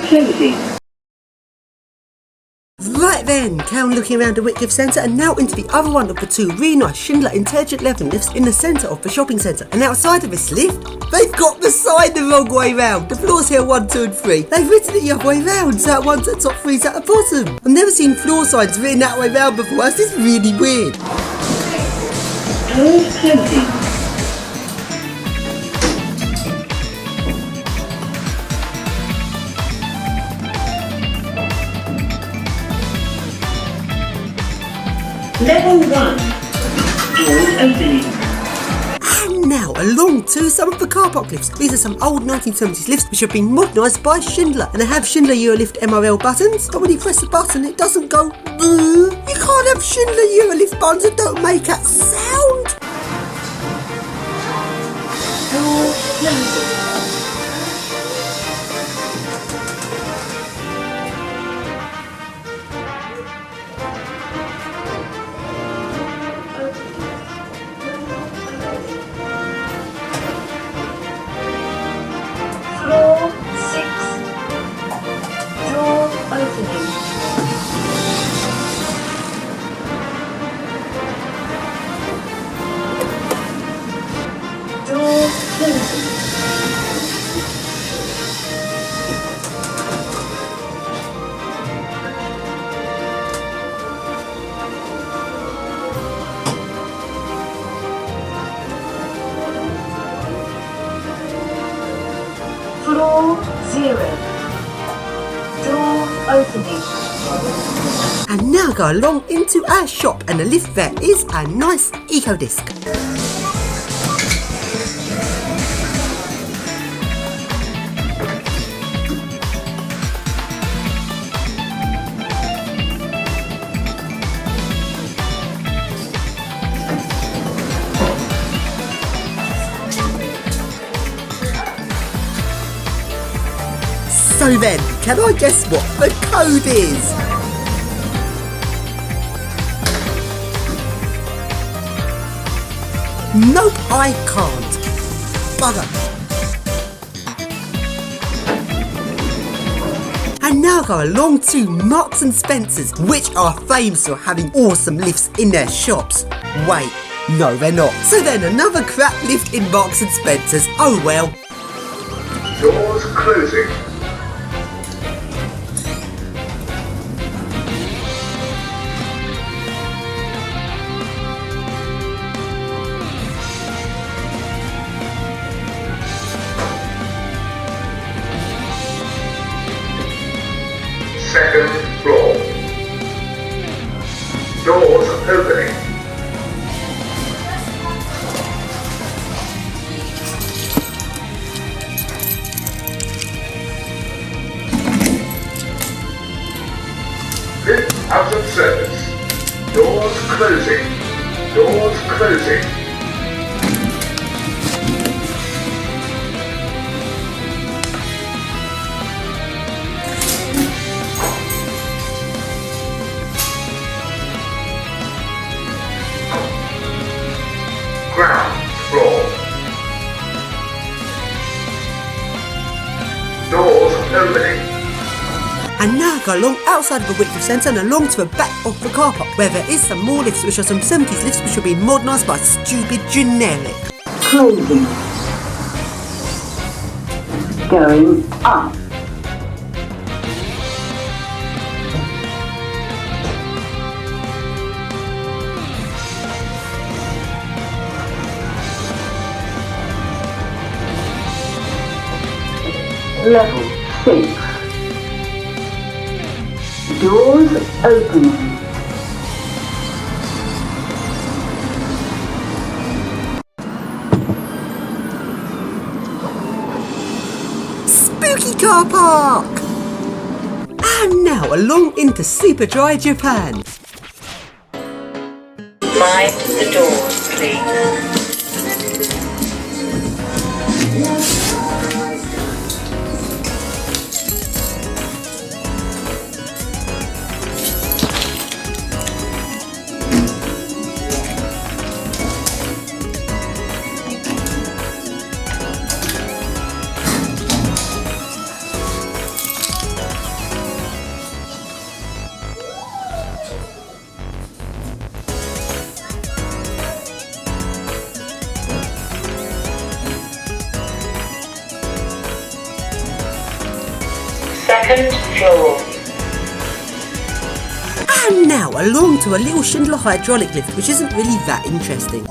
closing. Right then, Karen looking around the Whitgift Centre and now into the other one of the two really nice Schindler Intelligent Living lifts in the centre of the shopping centre. And outside of this lift, they've got the sign the wrong way round. The floors here are 1, 2 and 3. They've written it the other way round, so that one's at the top, 3's at the bottom. I've never seen floor signs written that way round before. That's just really weird. Doors closing. Level 1. Doors opening. And now along to some of the car park lifts. These are some old 1970s lifts which have been modernised by Schindler. And they have Schindler Eurolift MRL buttons, but when you press the button it doesn't go boo. You can't have Schindler Eurolift buttons that don't make that sound. Doors closing. Floor 6. Door opening. Door closing. Floor 0. Door opening. And now go along into our shop, and the lift there is a nice Eco Disc. So then, can I guess what the code is? Nope, I can't. Bugger. And now go along to Marks and Spencer's, which are famous for having awesome lifts in their shops. Wait, no they're not. So then another crap lift in Marks and Spencer's, oh well. Doors closing. Second floor. Doors opening. Lift out of service. Doors closing. Doors closing. Ground floor. Doors opening. And now go along outside of the Whitgift Centre and along to the back of the car park, where there is some more lifts, which are some 70s lifts which have been modernised by stupid generic. Closing. Going up. Level 6. Doors opening. Spooky car park! And now along into Superdry Japan. Mind the doors, please. Second floor. And now along to a little Schindler hydraulic lift, which isn't really that interesting.